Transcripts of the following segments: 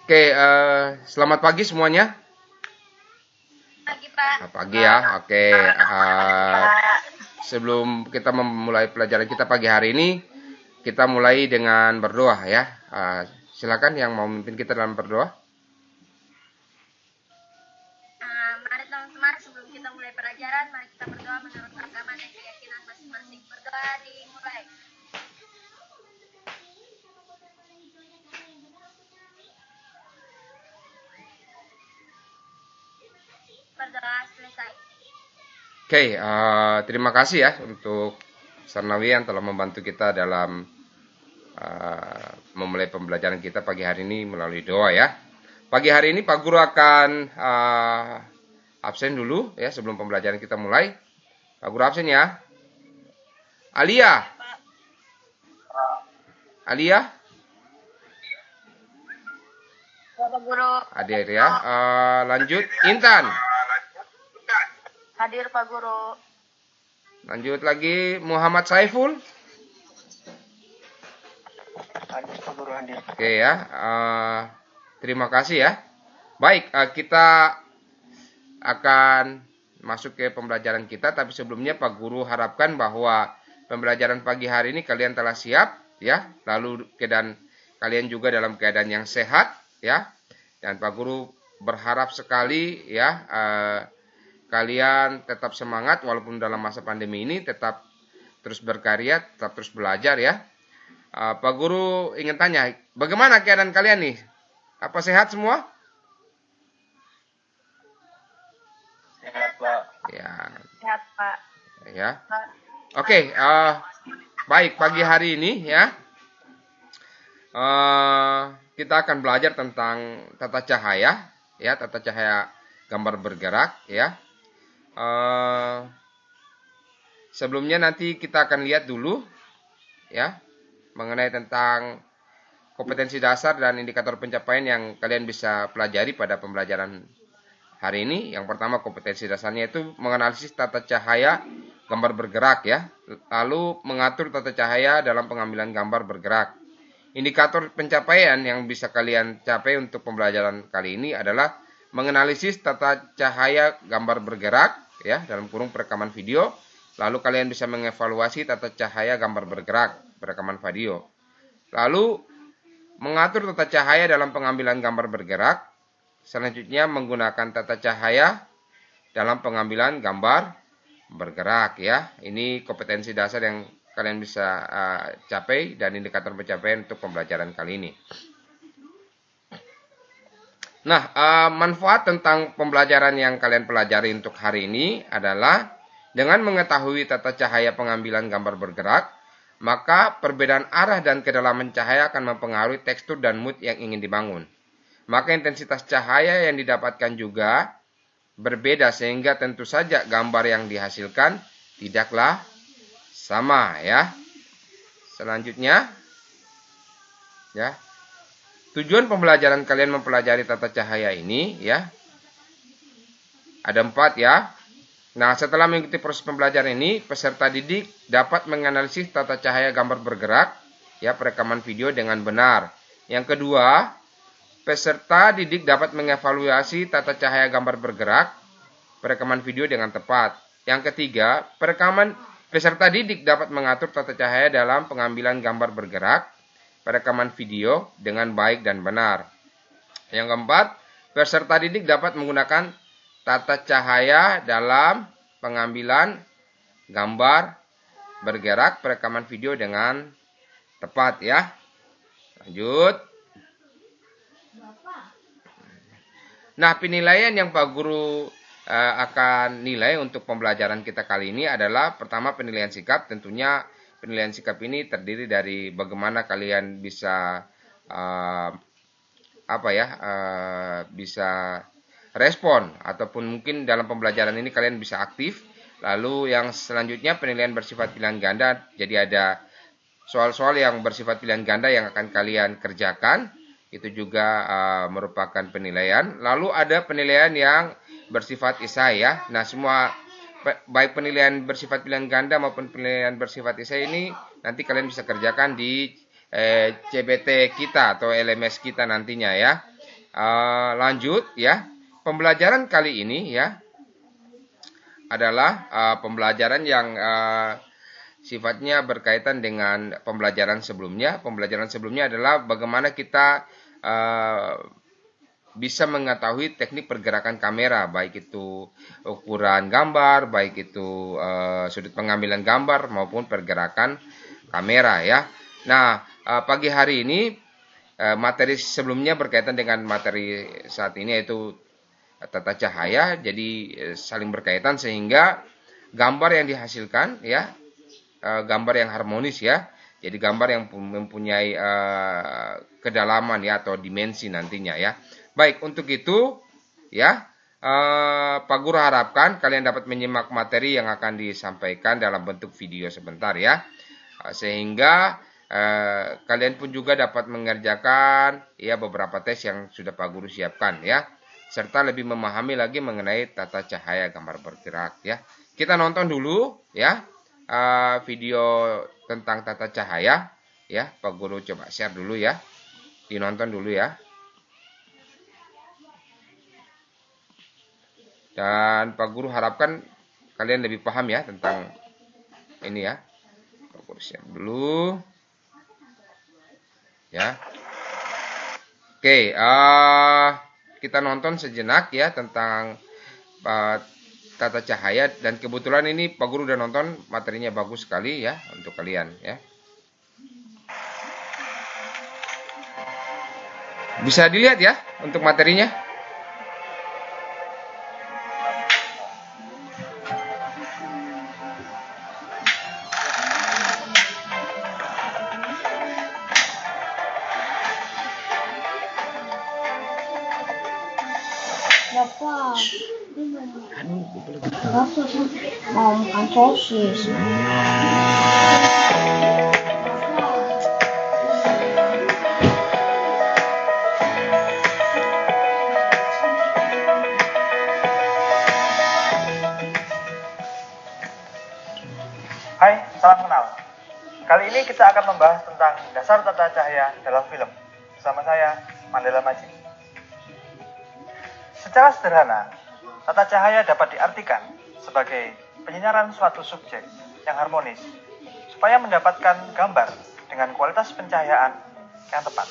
Oke, selamat pagi semuanya. Pagi, Pak. Pagi ya. Oke, sebelum kita memulai pelajaran kita pagi hari ini, kita mulai dengan berdoa ya. Silakan yang mau memimpin kita dalam berdoa. Mari teman-teman, sebelum kita mulai pelajaran, mari kita berdoa menurut agama dan keyakinan masing-masing. Berdoa dimulai. Berdoa selesai. Oke, terima kasih ya untuk Sarnawi yang telah membantu kita dalam memulai pembelajaran kita pagi hari ini melalui doa ya. Pagi hari ini Pak Guru akan absen dulu ya sebelum pembelajaran kita mulai. Pak Guru absen ya. Alia. Alia? Bapak Guru. Hadir ya. Lanjut Intan. Hadir, Pak Guru. Lanjut lagi Muhammad Saiful. Hadir, Pak Guru, hadir. Oke ya. Terima kasih ya. Baik, kita akan masuk ke pembelajaran kita, tapi sebelumnya Pak Guru harapkan bahwa pembelajaran pagi hari ini kalian telah siap ya, lalu keadaan kalian juga dalam keadaan yang sehat ya, dan Pak Guru berharap sekali ya kalian tetap semangat walaupun dalam masa pandemi ini, tetap terus berkarya, tetap terus belajar ya. Pak Guru ingin tanya, bagaimana keadaan kalian nih? Apa sehat semua? Sehat, Pak. Ya. Sehat, Pak. Ya. Oke, baik pagi hari ini ya. Kita akan belajar tentang tata cahaya ya, tata cahaya gambar bergerak ya. Sebelumnya nanti kita akan lihat dulu ya mengenai tentang kompetensi dasar dan indikator pencapaian yang kalian bisa pelajari pada pembelajaran hari ini. Yang pertama, kompetensi dasarnya itu menganalisis tata cahaya gambar bergerak ya, lalu mengatur tata cahaya dalam pengambilan gambar bergerak. Indikator pencapaian yang bisa kalian capai untuk pembelajaran kali ini adalah menganalisis tata cahaya gambar bergerak ya, dalam kurung perekaman video. Lalu kalian bisa mengevaluasi tata cahaya gambar bergerak perekaman video. Lalu mengatur tata cahaya dalam pengambilan gambar bergerak. Selanjutnya menggunakan tata cahaya dalam pengambilan gambar bergerak ya. Ini kompetensi dasar yang kalian bisa capai dan indikator pencapaian untuk pembelajaran kali ini. Nah, manfaat tentang pembelajaran yang kalian pelajari untuk hari ini adalah dengan mengetahui tata cahaya pengambilan gambar bergerak, maka perbedaan arah dan kedalaman cahaya akan mempengaruhi tekstur dan mood yang ingin dibangun. Maka intensitas cahaya yang didapatkan juga berbeda sehingga tentu saja gambar yang dihasilkan tidaklah sama ya. Selanjutnya ya. Tujuan pembelajaran kalian mempelajari tata cahaya ini ya. Ada 4 ya. Nah, setelah mengikuti proses pembelajaran ini, peserta didik dapat menganalisis tata cahaya gambar bergerak ya perekaman video dengan benar. Yang kedua, peserta didik dapat mengevaluasi tata cahaya gambar bergerak perekaman video dengan tepat. Yang ketiga, peserta didik dapat mengatur tata cahaya dalam pengambilan gambar bergerak perekaman video dengan baik dan benar. Yang keempat, peserta didik dapat menggunakan tata cahaya dalam pengambilan gambar bergerak perekaman video dengan tepat ya. Lanjut. Nah, penilaian yang Pak Guru akan nilai untuk pembelajaran kita kali ini adalah pertama penilaian sikap. Tentunya penilaian sikap ini terdiri dari bagaimana kalian bisa bisa respon ataupun mungkin dalam pembelajaran ini kalian bisa aktif. Lalu yang selanjutnya penilaian bersifat pilihan ganda. Jadi ada soal-soal yang bersifat pilihan ganda yang akan kalian kerjakan. Itu juga merupakan penilaian. Lalu ada penilaian yang bersifat esai ya. Nah, semua baik penilaian bersifat pilihan ganda maupun penilaian bersifat esai ini nanti kalian bisa kerjakan di CBT kita atau LMS kita nantinya ya. lanjut ya. Pembelajaran kali ini ya adalah pembelajaran yang sifatnya berkaitan dengan pembelajaran sebelumnya. Pembelajaran sebelumnya adalah bagaimana kita bisa mengetahui teknik pergerakan kamera, baik itu ukuran gambar, baik itu sudut pengambilan gambar maupun pergerakan kamera ya. Nah, pagi hari ini materi sebelumnya berkaitan dengan materi saat ini yaitu tata cahaya, jadi saling berkaitan sehingga gambar yang dihasilkan ya gambar yang harmonis ya. Jadi gambar yang mempunyai kedalaman ya atau dimensi nantinya ya. Baik, untuk itu ya Pak Guru harapkan kalian dapat menyimak materi yang akan disampaikan dalam bentuk video sebentar ya. Sehingga kalian pun juga dapat mengerjakan ya beberapa tes yang sudah Pak Guru siapkan ya. Serta lebih memahami lagi mengenai tata cahaya gambar bergerak ya. Kita nonton dulu ya video tentang tata cahaya ya. Pak Guru coba share dulu ya. Dinonton dulu ya. Dan Pak Guru harapkan kalian lebih paham ya tentang ini ya. Pak Guru share dulu. Ya. Oke, kita nonton sejenak ya tentang tata cahaya, dan kebetulan ini Pak Guru udah nonton, materinya bagus sekali ya untuk kalian ya. Bisa dilihat ya untuk materinya. Bapak, mau makan sosis. Hai, salam kenal. Kali ini kita akan membahas tentang dasar tata cahaya dalam film. Bersama saya, Mandela Majid. Secara sederhana, tata cahaya dapat diartikan sebagai penyinaran suatu subjek yang harmonis supaya mendapatkan gambar dengan kualitas pencahayaan yang tepat.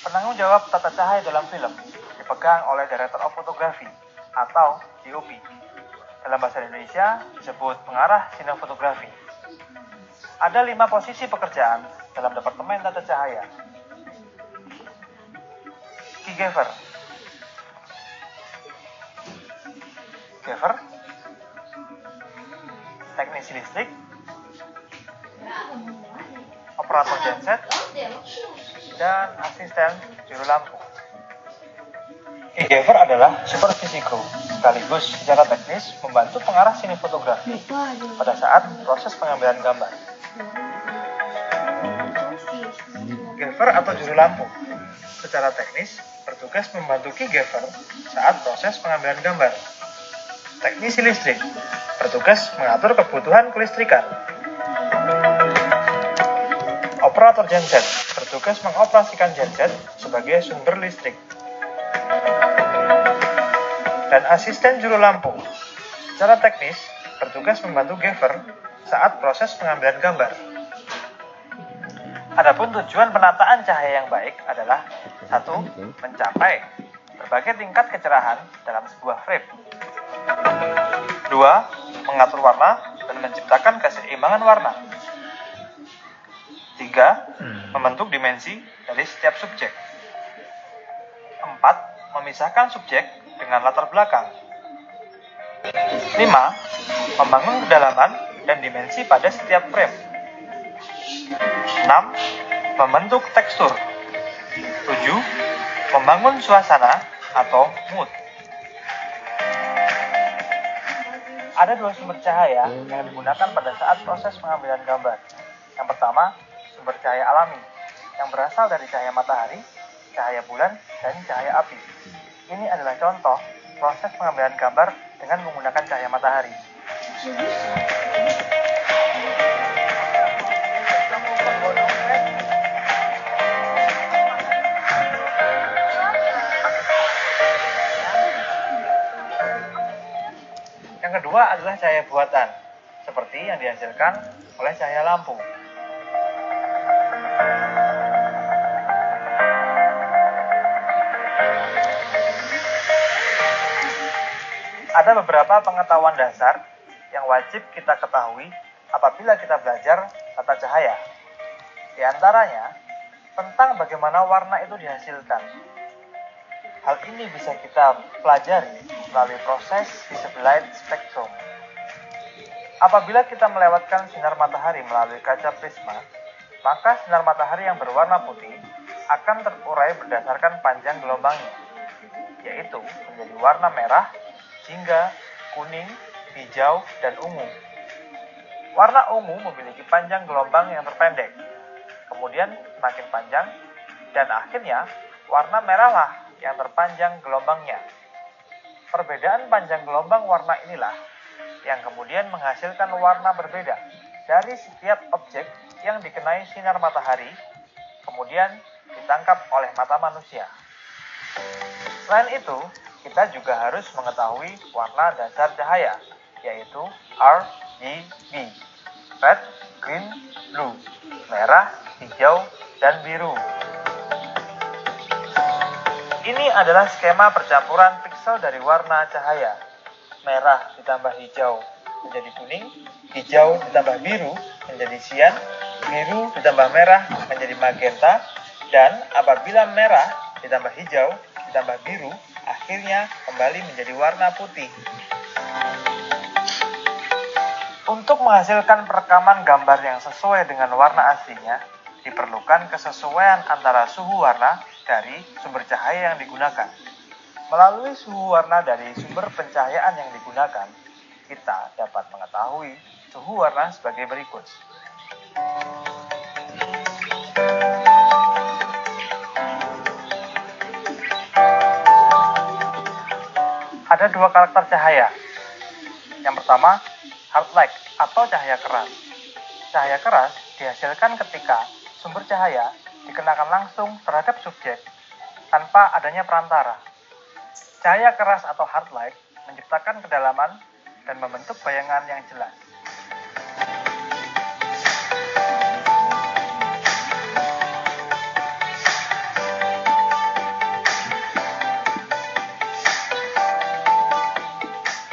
Penanggung jawab tata cahaya dalam film dipegang oleh Director of Photography atau DOP. Dalam bahasa Indonesia disebut pengarah sinefotografi. Ada 5 posisi pekerjaan dalam Departemen Tata Cahaya. Keygaver, teknisi listrik, operator genset, dan asisten juru lampu. Keygaver adalah supervisi kru, sekaligus secara teknis membantu pengarah sinefotografi pada saat proses pengambilan gambar. Gaffer atau juru lampu, secara teknis bertugas membantu keygaver saat proses pengambilan gambar. Teknisi listrik bertugas mengatur kebutuhan kelistrikan. Operator genset bertugas mengoperasikan genset sebagai sumber listrik. Dan asisten juru lampu secara teknis bertugas membantu gaffer saat proses pengambilan gambar. Adapun tujuan penataan cahaya yang baik adalah 1. Mencapai berbagai tingkat kecerahan dalam sebuah frame. 2. Mengatur warna dan menciptakan keseimbangan warna. 3. Membentuk dimensi dari setiap subjek. 4. Memisahkan subjek dengan latar belakang. 5. Membangun kedalaman dan dimensi pada setiap frame. 6. Membentuk tekstur. 7. Membangun suasana atau mood. Ada 2 sumber cahaya yang digunakan pada saat proses pengambilan gambar. Yang pertama, sumber cahaya alami, yang berasal dari cahaya matahari, cahaya bulan, dan cahaya api. Ini adalah contoh proses pengambilan gambar dengan menggunakan cahaya matahari. kedua adalah cahaya buatan, seperti yang dihasilkan oleh cahaya lampu. Ada beberapa pengetahuan dasar yang wajib kita ketahui apabila kita belajar tata cahaya. Di antaranya, tentang bagaimana warna itu dihasilkan. Hal ini bisa kita pelajari melalui proses visible light spectrum. Apabila kita melewatkan sinar matahari melalui kaca prisma, maka sinar matahari yang berwarna putih akan terurai berdasarkan panjang gelombangnya, yaitu menjadi warna merah, jingga, kuning, hijau, dan ungu. Warna ungu memiliki panjang gelombang yang terpendek, kemudian semakin panjang, dan akhirnya warna merahlah yang terpanjang gelombangnya. Perbedaan panjang gelombang warna inilah yang kemudian menghasilkan warna berbeda dari setiap objek yang dikenai sinar matahari, kemudian ditangkap oleh mata manusia. Selain itu, kita juga harus mengetahui warna dasar cahaya, yaitu RGB, red, green, blue, merah, hijau, dan biru. Ini adalah skema percampuran piksel dari warna cahaya. Merah ditambah hijau menjadi kuning, hijau ditambah biru menjadi sian, biru ditambah merah menjadi magenta, dan apabila merah ditambah hijau ditambah biru, akhirnya kembali menjadi warna putih. Untuk menghasilkan perekaman gambar yang sesuai dengan warna aslinya, diperlukan kesesuaian antara suhu warna dari sumber cahaya yang digunakan. Melalui suhu warna dari sumber pencahayaan yang digunakan, kita dapat mengetahui suhu warna sebagai berikut. Ada dua karakter cahaya. Yang pertama, hard light atau cahaya keras. Cahaya keras dihasilkan ketika sumber cahaya dikenakan langsung terhadap subjek tanpa adanya perantara. Cahaya keras atau hard light menciptakan kedalaman dan membentuk bayangan yang jelas.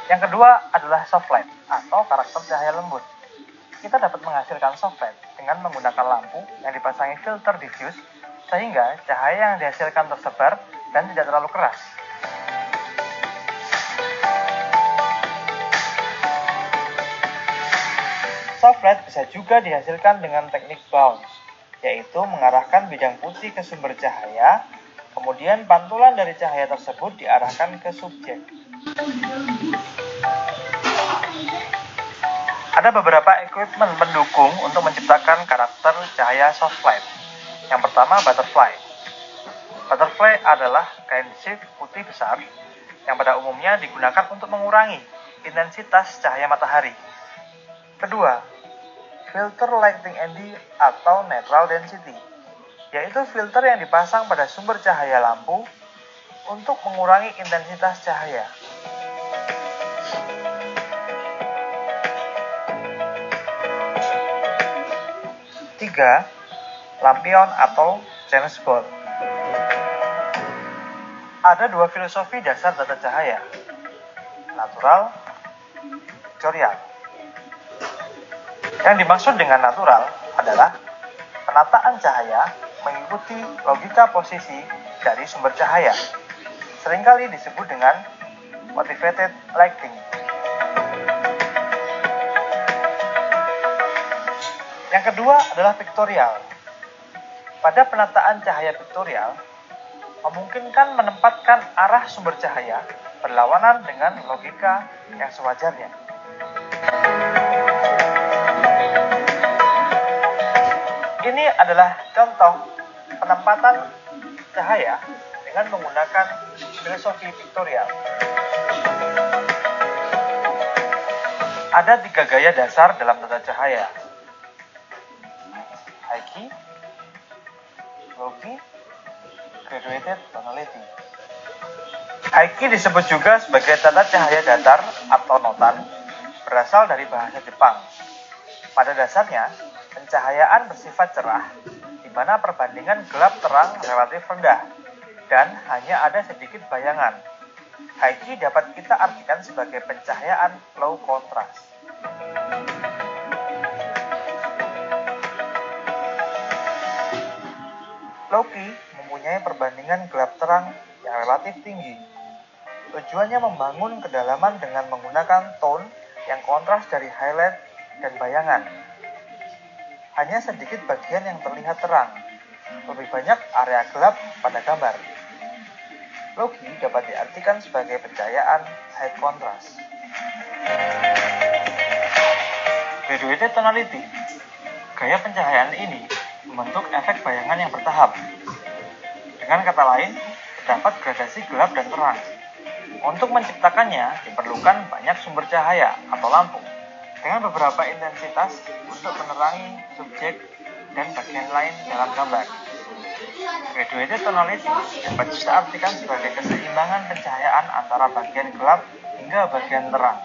Yang kedua adalah soft light atau karakter cahaya lembut. Kita dapat menghasilkan soft light dengan menggunakan lampu yang dipasangi filter diffuse sehingga cahaya yang dihasilkan tersebar dan tidak terlalu keras. Soft light bisa juga dihasilkan dengan teknik bounce, yaitu mengarahkan bidang putih ke sumber cahaya, kemudian pantulan dari cahaya tersebut diarahkan ke subjek. Ada beberapa equipment pendukung untuk menciptakan karakter cahaya soft light. Yang pertama, butterfly. Butterfly adalah kain shift putih besar yang pada umumnya digunakan untuk mengurangi intensitas cahaya matahari. Kedua, filter lighting ND atau neutral density, yaitu filter yang dipasang pada sumber cahaya lampu untuk mengurangi intensitas cahaya. Tiga, lampion atau James Bond. Ada dua filosofi dasar tata cahaya, natural, vektorial. Yang dimaksud dengan natural adalah penataan cahaya mengikuti logika posisi dari sumber cahaya. Seringkali disebut dengan motivated lighting. Yang kedua adalah vektorial. Pada penataan cahaya vektorial, memungkinkan menempatkan arah sumber cahaya berlawanan dengan logika yang sewajarnya. Ini adalah contoh penempatan cahaya dengan menggunakan filosofi vektorial. Ada tiga gaya dasar dalam tata cahaya: high key, low key, graduated tonality. High key disebut juga sebagai tata cahaya datar atau notan, berasal dari bahasa Jepang. Pada dasarnya, pencahayaan bersifat cerah, di mana perbandingan gelap terang relatif rendah, dan hanya ada sedikit bayangan. High-key dapat kita artikan sebagai pencahayaan low contrast. Low-key mempunyai perbandingan gelap terang yang relatif tinggi. Tujuannya membangun kedalaman dengan menggunakan tone yang kontras dari highlight dan bayangan. Hanya sedikit bagian yang terlihat terang, lebih banyak area gelap pada gambar. Low-key dapat diartikan sebagai pencahayaan high contrast. Graduated tonality. Gaya pencahayaan ini membentuk efek bayangan yang bertahap. Dengan kata lain, terdapat gradasi gelap dan terang. Untuk menciptakannya, diperlukan banyak sumber cahaya atau lampu dengan beberapa intensitas untuk menerangi subjek dan bagian lain dalam gambar. Graduated tonality dapat kita artikan sebagai keseimbangan pencahayaan antara bagian gelap hingga bagian terang.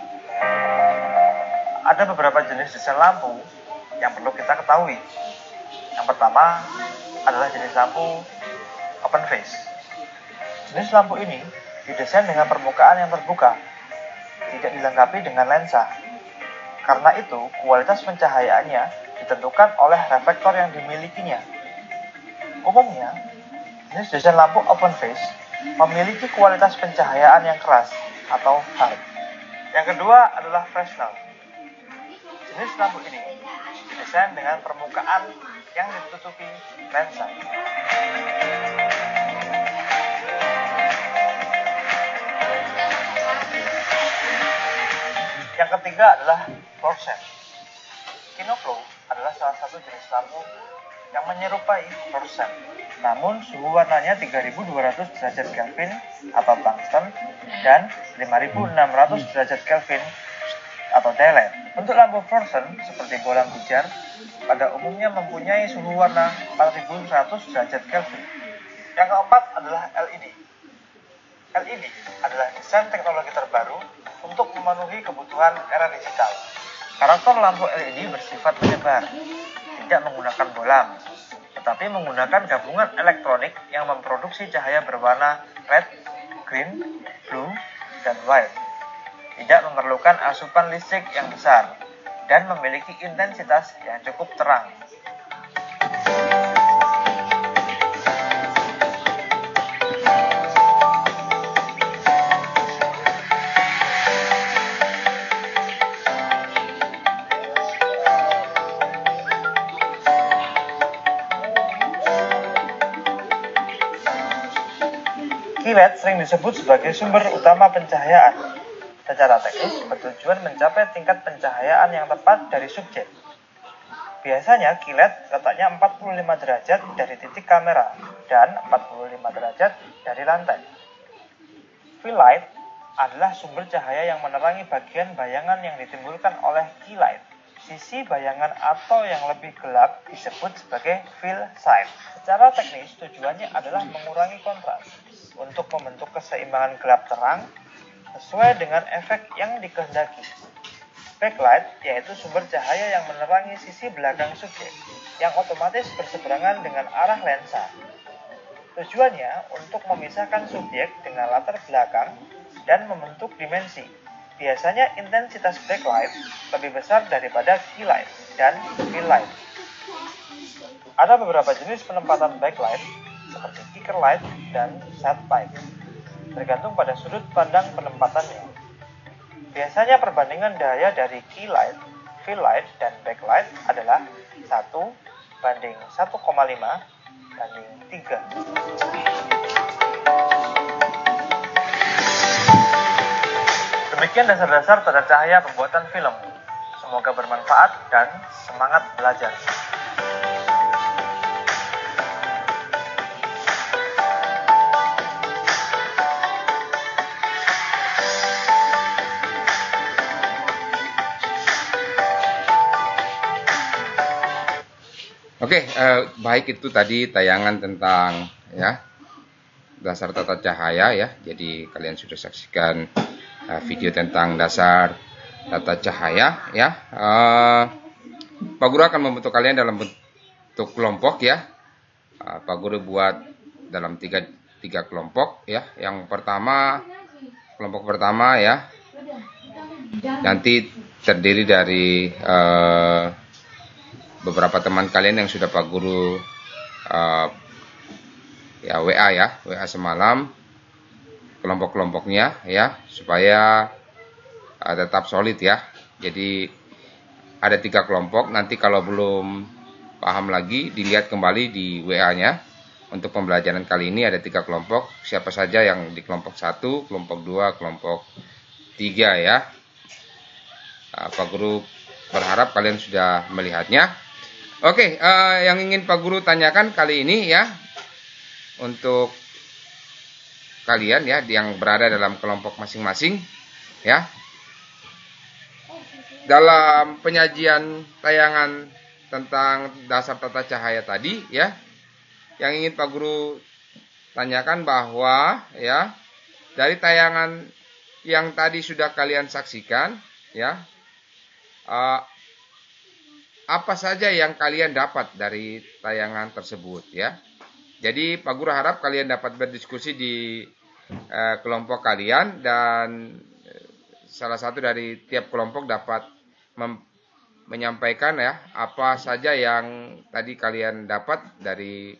Ada beberapa jenis desain lampu yang perlu kita ketahui. Yang pertama adalah jenis lampu open face. Jenis lampu ini didesain dengan permukaan yang terbuka, tidak dilengkapi dengan lensa. Karena itu, kualitas pencahayaannya ditentukan oleh reflektor yang dimilikinya. Umumnya, jenis desain lampu open face memiliki kualitas pencahayaan yang keras atau hard. Yang kedua adalah Fresnel. Jenis lampu ini didesain dengan permukaan yang ditutupi lensa. Yang ketiga adalah fluorescent. Kinoflow adalah salah satu jenis lampu yang menyerupai fluorescent, namun suhu warnanya 3200 derajat Kelvin atau tungsten dan 5600 derajat Kelvin atau daylight. Untuk lampu fluorescent seperti bolam pijar pada umumnya mempunyai suhu warna 4100 derajat Kelvin. Yang keempat adalah LED. LED adalah desain teknologi terbaru untuk memenuhi kebutuhan era digital. Karakter lampu LED bersifat menyebar, tidak menggunakan bolam, tetapi menggunakan gabungan elektronik yang memproduksi cahaya berwarna red, green, blue, dan white. Tidak memerlukan asupan listrik yang besar dan memiliki intensitas yang cukup terang. Kilat sering disebut sebagai sumber utama pencahayaan. Secara teknis, bertujuan mencapai tingkat pencahayaan yang tepat dari subjek. Biasanya, kilat letaknya 45 derajat dari titik kamera dan 45 derajat dari lantai. Fill light adalah sumber cahaya yang menerangi bagian bayangan yang ditimbulkan oleh key light. Sisi bayangan atau yang lebih gelap disebut sebagai fill side. Secara teknis, tujuannya adalah mengurangi kontras untuk membentuk keseimbangan gelap terang sesuai dengan efek yang dikehendaki. Backlight yaitu sumber cahaya yang menerangi sisi belakang subjek yang otomatis berseberangan dengan arah lensa. Tujuannya untuk memisahkan subjek dengan latar belakang dan membentuk dimensi. Biasanya intensitas backlight lebih besar daripada key light dan fill light. Ada beberapa jenis penempatan backlight seperti kicker light dan set pipe, tergantung pada sudut pandang penempatannya. Biasanya perbandingan daya dari key light, fill light, dan backlight adalah 1:1,5:3. Demikian dasar-dasar tata cahaya pembuatan film. Semoga bermanfaat dan semangat belajar. Oke, baik itu tadi tayangan tentang ya dasar tata cahaya ya. Jadi kalian sudah saksikan video tentang dasar tata cahaya ya. Pak Guru akan membentuk kalian dalam bentuk kelompok ya. Pak Guru buat dalam tiga kelompok ya. Yang pertama, kelompok pertama ya, nanti terdiri dari beberapa teman kalian yang sudah Pak Guru ya WA semalam kelompok-kelompoknya ya, supaya tetap solid ya. Jadi ada 3 kelompok, nanti kalau belum paham lagi dilihat kembali di WA-nya. Untuk pembelajaran kali ini ada 3 kelompok, siapa saja yang di kelompok 1, kelompok 2, kelompok 3 ya. Pak Guru berharap kalian sudah melihatnya. Oke, yang ingin Pak Guru tanyakan kali ini ya, untuk kalian ya yang berada dalam kelompok masing-masing ya. Dalam penyajian tayangan tentang dasar tata cahaya tadi ya, yang ingin Pak Guru tanyakan bahwa ya, dari tayangan yang tadi sudah kalian saksikan ya, apa saja yang kalian dapat dari tayangan tersebut ya. Jadi Pak Guru harap kalian dapat berdiskusi di kelompok kalian, dan salah satu dari tiap kelompok dapat menyampaikan ya apa saja yang tadi kalian dapat dari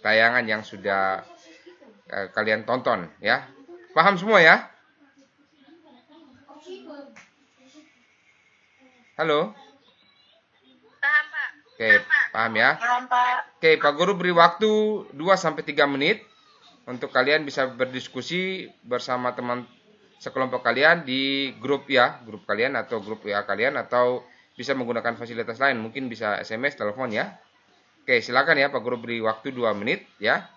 tayangan yang sudah kalian tonton ya. Paham semua ya? Halo? Paham, Pak. Oke, paham ya? Paham, Pak. Oke, Pak Guru beri waktu 2-3 menit untuk kalian bisa berdiskusi bersama teman sekelompok kalian di grup ya, grup kalian atau grup WA kalian, atau bisa menggunakan fasilitas lain, mungkin bisa SMS, telepon ya. Oke, silakan ya, Pak Guru beri waktu 2 menit ya.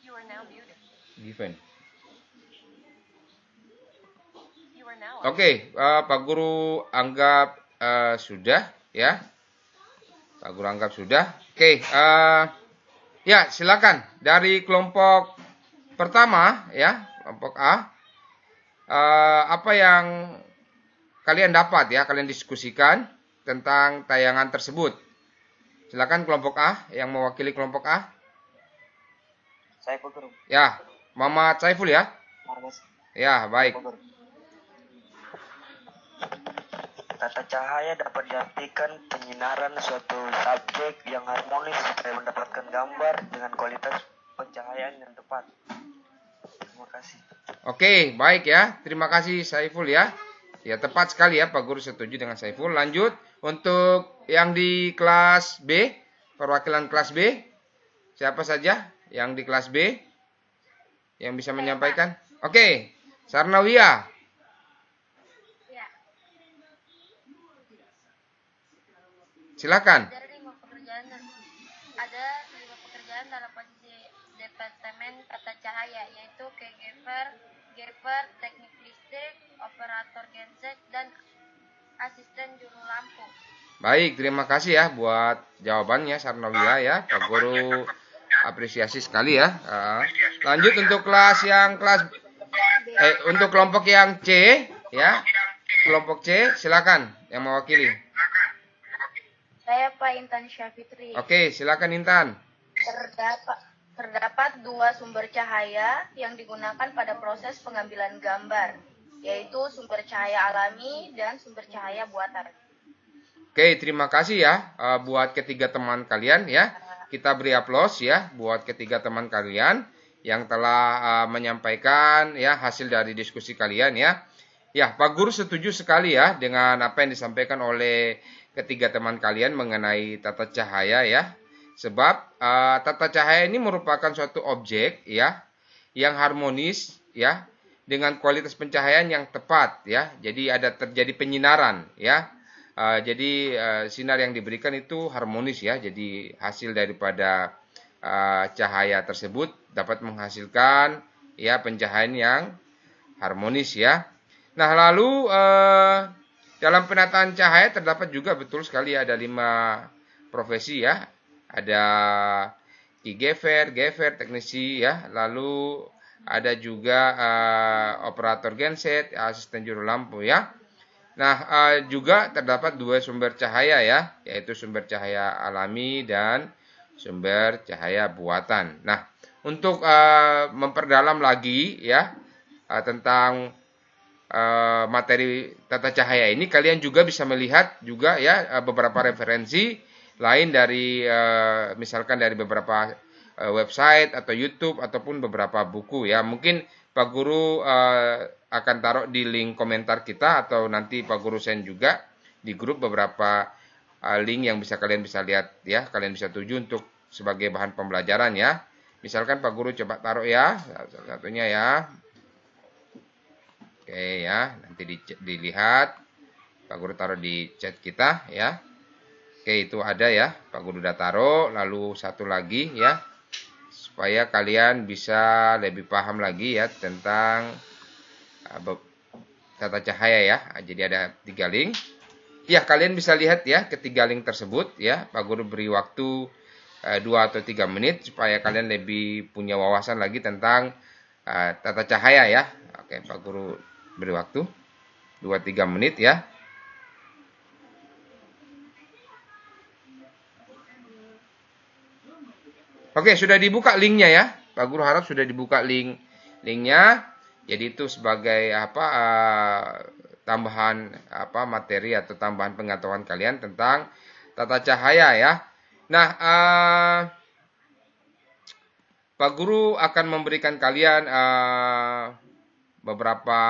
You are now muted. Given. You are now Oke, Pak Guru anggap sudah ya. Pak Guru anggap sudah. Oke, ya silakan dari kelompok pertama ya, kelompok A. Apa yang kalian dapat ya, kalian diskusikan tentang tayangan tersebut. Silakan kelompok A yang mewakili kelompok A. Saiful Guru. Ya, Mama Saiful ya. Marmes. Ya, baik. Saiful Guru. Tata cahaya dapat diartikan penyinaran suatu subjek yang harmonis supaya mendapatkan gambar dengan kualitas pencahayaan yang tepat. Terima kasih. Oke, baik ya. Terima kasih Saiful ya. Ya, tepat sekali ya, Pak Guru setuju dengan Saiful. Lanjut untuk yang di kelas B, perwakilan kelas B. Siapa saja yang di kelas B yang bisa menyampaikan? Oke, Sarnawia. ya. Silakan. Ada 5 pekerjaan dalam posisi Departemen Tata Cahaya, yaitu caregiver, teknik listrik, operator genset, dan asisten juru lampu. Baik, terima kasih ya buat jawabannya Sarnawia ya. Pak Guru apresiasi sekali ya. Lanjut untuk untuk kelompok yang C ya. Kelompok C silakan yang mewakili. Saya Pak Intan Syafitri. Oke, silakan Intan. Terdapat 2 sumber cahaya yang digunakan pada proses pengambilan gambar, yaitu sumber cahaya alami dan sumber cahaya buatan. Oke, terima kasih ya buat ketiga teman kalian ya. Kita beri aplaus ya buat ketiga teman kalian yang telah menyampaikan ya hasil dari diskusi kalian ya. Ya, Pak Guru setuju sekali ya dengan apa yang disampaikan oleh ketiga teman kalian mengenai tata cahaya ya. Sebab tata cahaya ini merupakan suatu objek ya yang harmonis ya dengan kualitas pencahayaan yang tepat ya. Jadi ada terjadi penyinaran ya. Jadi sinar yang diberikan itu harmonis ya. Jadi hasil daripada cahaya tersebut dapat menghasilkan ya pencahayaan yang harmonis ya. Nah, lalu dalam penataan cahaya terdapat juga betul sekali ada 5 profesi ya. Ada Gever, teknisi ya. Lalu ada juga operator genset, asisten juru lampu ya. Nah, juga terdapat 2 sumber cahaya ya, yaitu sumber cahaya alami dan sumber cahaya buatan. Nah, untuk memperdalam lagi ya tentang materi tata cahaya ini, kalian juga bisa melihat juga ya beberapa referensi lain dari misalkan dari beberapa website atau YouTube ataupun beberapa buku ya. Mungkin Pak Guru akan taruh di link komentar kita atau nanti Pak Guru send juga di grup beberapa link yang kalian bisa lihat ya, kalian bisa tuju untuk sebagai bahan pembelajaran ya. Misalkan Pak Guru coba taruh ya, salah satunya ya. Oke ya, nanti dilihat. Pak Guru taruh di chat kita ya. Oke, itu ada ya, Pak Guru udah taruh. Lalu satu lagi ya, supaya kalian bisa lebih paham lagi ya tentang tata cahaya ya. Jadi ada 3 link. Ya, kalian bisa lihat ya ketiga link tersebut ya. Pak Guru beri waktu 2 atau 3 menit supaya kalian lebih punya wawasan lagi tentang tata cahaya ya. Oke, Pak Guru beri waktu 2-3 menit ya. Oke, sudah dibuka linknya ya. Pak Guru harap sudah dibuka linknya. Jadi itu sebagai tambahan materi atau tambahan pengetahuan kalian tentang tata cahaya ya. Nah, Pak Guru akan memberikan kalian beberapa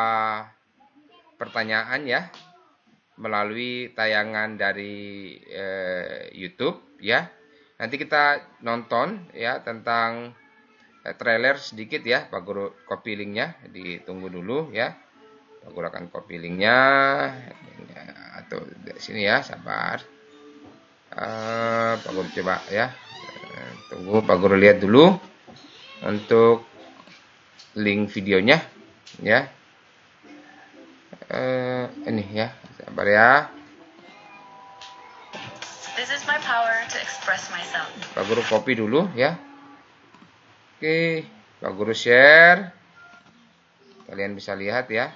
pertanyaan ya melalui tayangan dari YouTube ya. Nanti kita nonton ya tentang trailer sedikit ya. Pak Guru copy linknya, ditunggu dulu ya. Pak Guru akan copy linknya atau dari sini ya, sabar. Pak Guru coba ya. Tunggu Pak Guru lihat dulu untuk link videonya ya. Ini ya, sabar ya. This is my power to express myself. Pak Guru copy dulu ya. Oke, Pak Guru share. Kalian bisa lihat ya.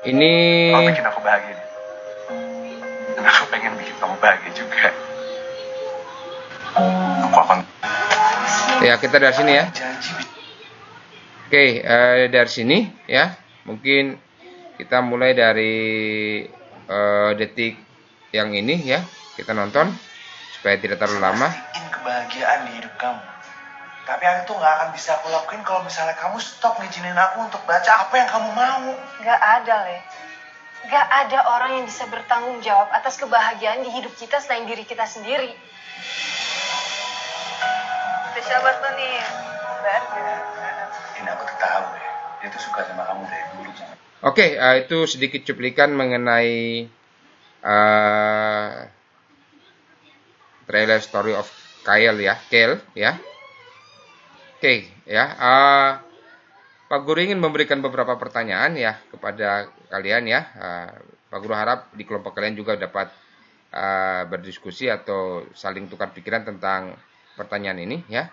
Ini Kau bikin aku bahagia. Dan aku pengen bikin kamu bahagia juga. Aku akan ya, kita dari sini ya. janji. Oke, dari sini ya. Mungkin kita mulai dari detik yang ini ya. Kita nonton supaya tidak terlalu lama. Pastiin kebahagiaan di hidup kamu. Tapi aku tuh nggak akan bisa aku lakuin kalau misalnya kamu stop ngizinin aku untuk baca apa yang kamu mau. Gak ada, Le. Gak ada orang yang bisa bertanggung jawab atas kebahagiaan di hidup kita selain diri kita sendiri. Spesial buat lo nih. Ini aku tuh tahu ya. Dia tuh suka sama kamu dari dulu. Oke, itu sedikit cuplikan mengenai trailer Story of Kale ya. Oke, ya. Pak Guru ingin memberikan beberapa pertanyaan ya kepada kalian ya. Pak Guru harap di kelompok kalian juga dapat berdiskusi atau saling tukar pikiran tentang pertanyaan ini ya.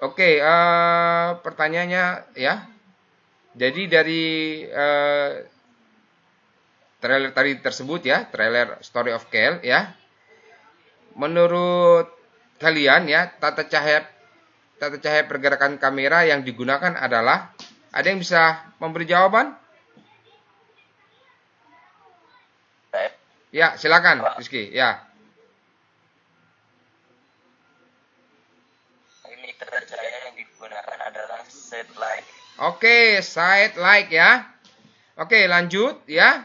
Oke, pertanyaannya ya. Jadi dari trailer tadi tersebut ya, trailer Story of Kale ya. Menurut kalian ya, tata cahaya pergerakan kamera yang digunakan adalah, ada yang bisa memberi jawaban? Ya, silakan Rizky ya. Ini tata cahaya yang digunakan adalah set light. Oke, side light ya. Oke, lanjut ya.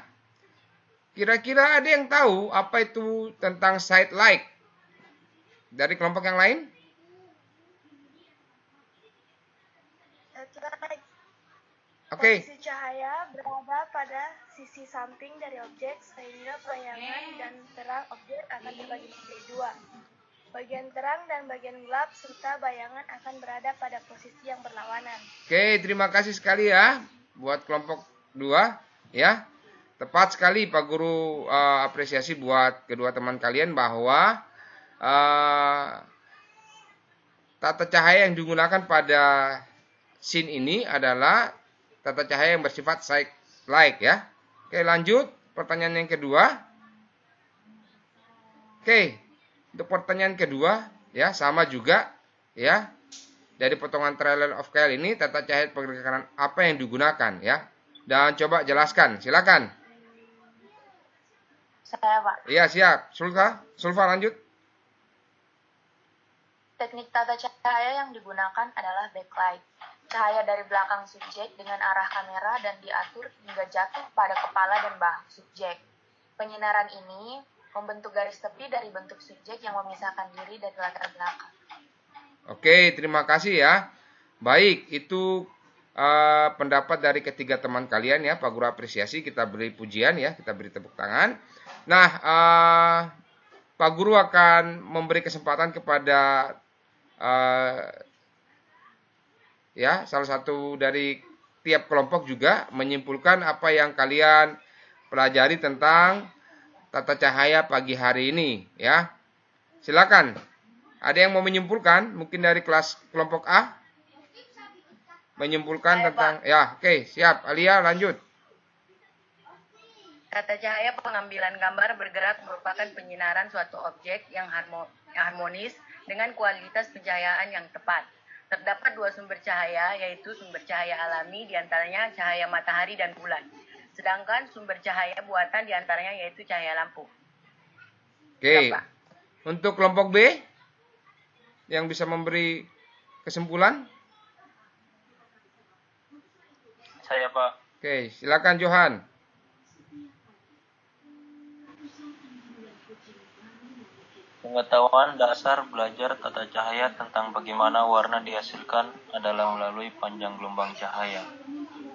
Kira-kira ada yang tahu apa itu tentang side light? Dari kelompok yang lain? Oke. Posisi cahaya berada pada sisi samping dari objek sehingga bayangan dan terang objek akan terbagi menjadi 2. Bagian terang dan bagian gelap serta bayangan akan berada pada posisi yang berlawanan. Oke, terima kasih sekali ya buat kelompok 2 ya. Tepat sekali Pak Guru apresiasi buat kedua teman kalian bahwa tata cahaya yang digunakan pada scene ini adalah tata cahaya yang bersifat side-like ya. Oke, lanjut pertanyaan yang kedua. Oke, untuk pertanyaan kedua ya sama juga ya. Dari potongan trailer of Kyle ini tata cahaya pergerakan apa yang digunakan ya? Dan coba jelaskan, silakan. Saya, Pak. Iya, siap. Sulfa lanjut. Teknik tata cahaya yang digunakan adalah backlight. Cahaya dari belakang subjek dengan arah kamera dan diatur hingga jatuh pada kepala dan bahu subjek. Penyinaran ini membentuk garis tepi dari bentuk subjek yang memisahkan diri dari latar belakang. Oke, terima kasih ya. Baik, itu pendapat dari ketiga teman kalian ya. Pak Guru apresiasi, kita beri pujian ya, kita beri tepuk tangan. Nah, Pak Guru akan memberi kesempatan kepada ya salah satu dari tiap kelompok juga menyimpulkan apa yang kalian pelajari tentang tata cahaya pagi hari ini ya. Silakan. Ada yang mau menyimpulkan? Mungkin dari kelas kelompok A menyimpulkan tentang ya, oke, siap. Alia lanjut. Tata cahaya pengambilan gambar bergerak merupakan penyinaran suatu objek yang harmonis dengan kualitas pencahayaan yang tepat. Terdapat dua sumber cahaya, yaitu sumber cahaya alami, diantaranya cahaya matahari dan bulan. Sedangkan sumber cahaya buatan diantaranya yaitu cahaya lampu. Oke. Untuk kelompok B, yang bisa memberi kesimpulan? Saya, Pak. Oke, silakan Johan. Pengetahuan dasar belajar tata cahaya tentang bagaimana warna dihasilkan adalah melalui panjang gelombang cahaya.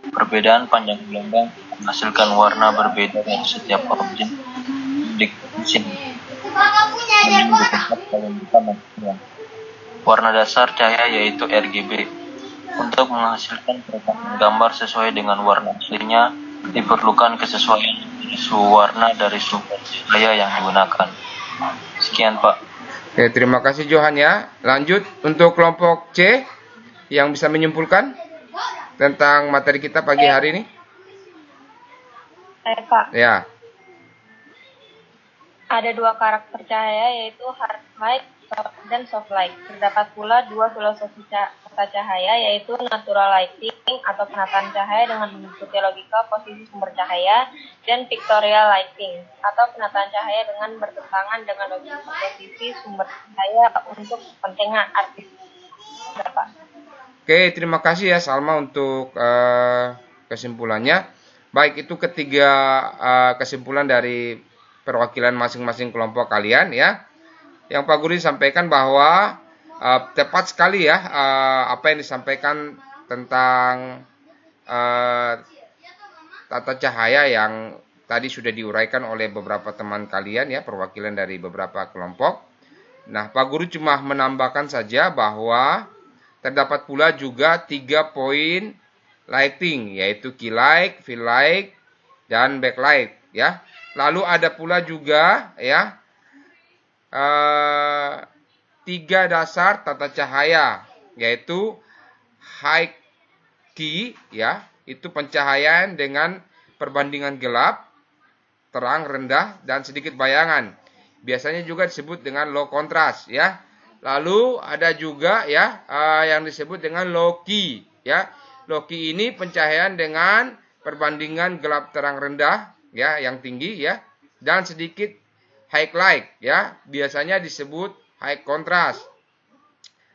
Perbedaan panjang gelombang menghasilkan warna berbeda dari setiap objek di sini. Warna dasar cahaya yaitu RGB. Untuk menghasilkan peretapan gambar sesuai dengan warna aslinya, diperlukan kesesuaian suhu warna dari sumber cahaya yang digunakan. Sekian, Pak. Oke, terima kasih Johan ya. Lanjut untuk kelompok C yang bisa menyimpulkan tentang materi kita pagi hari ini. Pak. Ya. Ada dua karakter cahaya yaitu hard light dan soft light. Terdapat pula dua filosofi tata cahaya yaitu natural lighting atau penataan cahaya dengan mengikuti logika posisi sumber cahaya dan pictorial lighting atau penataan cahaya dengan bertentangan dengan logika posisi sumber cahaya untuk kepentingan artis. Oke, terima kasih ya Salma untuk kesimpulannya. Baik, itu ketiga kesimpulan dari perwakilan masing-masing kelompok kalian ya. Yang Pak Guru sampaikan bahwa tepat sekali ya apa yang disampaikan tentang tata cahaya yang tadi sudah diuraikan oleh beberapa teman kalian ya, perwakilan dari beberapa kelompok. Nah, Pak Guru cuma menambahkan saja bahwa terdapat pula juga 3 poin lighting, yaitu key light, fill light, dan backlight ya. Lalu ada pula juga ya 3 dasar tata cahaya, yaitu high key ya, itu pencahayaan dengan perbandingan gelap, terang, rendah, dan sedikit bayangan. Biasanya juga disebut dengan low contrast ya. Lalu ada juga ya yang disebut dengan low key ya. Low key ini pencahayaan dengan perbandingan gelap, terang, rendah ya, yang tinggi ya, dan sedikit high light ya, biasanya disebut high contrast.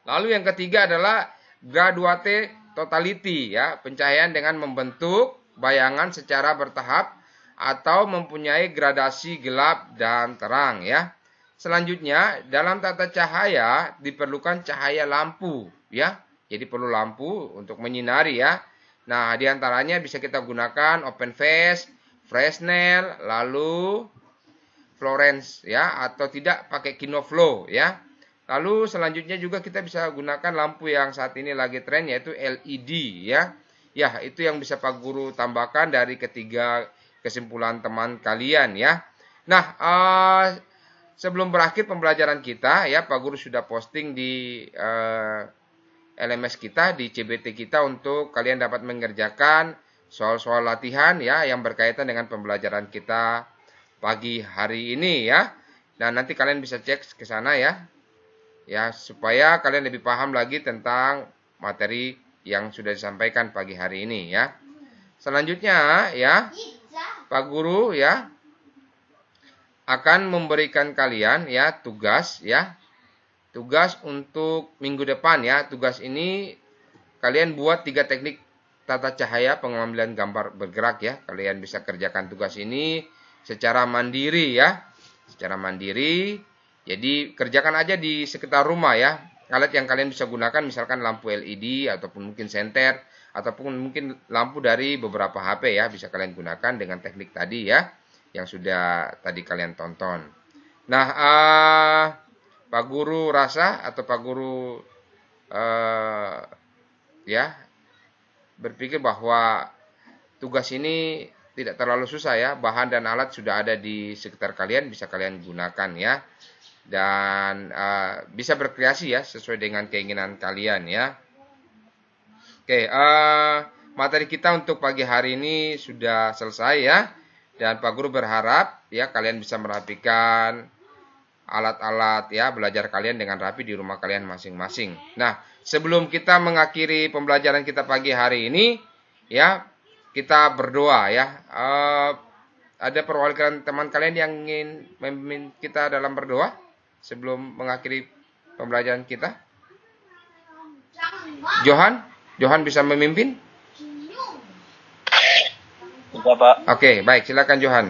Lalu yang ketiga adalah graduate totality ya, pencahayaan dengan membentuk bayangan secara bertahap atau mempunyai gradasi gelap dan terang ya. Selanjutnya, dalam tata cahaya diperlukan cahaya lampu ya. Jadi perlu lampu untuk menyinari ya. Nah, diantaranya bisa kita gunakan open face, Fresnel, lalu Florence ya, atau tidak pakai Kinoflow ya. Lalu selanjutnya juga kita bisa gunakan lampu yang saat ini lagi tren, yaitu LED ya. Ya, itu yang bisa Pak Guru tambahkan dari ketiga kesimpulan teman kalian ya. Nah, sebelum berakhir pembelajaran kita ya, Pak Guru sudah posting di LMS kita, di CBT kita, untuk kalian dapat mengerjakan soal-soal latihan ya yang berkaitan dengan pembelajaran kita pagi hari ini ya. Dan nanti kalian bisa cek ke sana ya. Ya, supaya kalian lebih paham lagi tentang materi yang sudah disampaikan pagi hari ini ya. Selanjutnya ya, Pak Guru ya akan memberikan kalian ya tugas ya. Tugas untuk minggu depan ya. Tugas ini kalian buat 3 teknik tata cahaya pengambilan gambar bergerak ya. Kalian bisa kerjakan tugas ini secara mandiri ya. Secara mandiri. Jadi kerjakan aja di sekitar rumah ya. Alat yang kalian bisa gunakan misalkan lampu LED ataupun mungkin senter ataupun mungkin lampu dari beberapa HP ya, bisa kalian gunakan dengan teknik tadi ya yang sudah tadi kalian tonton. Nah, Pak Guru rasa atau Pak Guru ya berpikir bahwa tugas ini tidak terlalu susah ya. Bahan dan alat sudah ada di sekitar kalian, bisa kalian gunakan ya. Dan bisa berkreasi ya sesuai dengan keinginan kalian ya. Oke, materi kita untuk pagi hari ini sudah selesai ya. Dan Pak Guru berharap ya kalian bisa merapikan alat-alat ya belajar kalian dengan rapi di rumah kalian masing-masing. Nah, sebelum kita mengakhiri pembelajaran kita pagi hari ini ya, kita berdoa ya. Ada perwakilan teman kalian yang ingin memimpin kita dalam berdoa sebelum mengakhiri pembelajaran kita? Johan bisa memimpin? Bisa, Pak. Oke, baik, silakan Johan.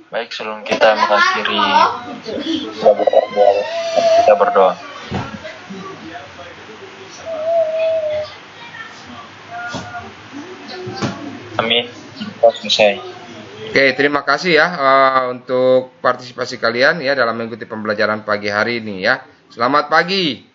Baik, sebelum kita mengakhiri kita berdoa. Amin. Kita selesai. Oke, terima kasih ya untuk partisipasi kalian ya dalam mengikuti pembelajaran pagi hari ini ya. Selamat pagi.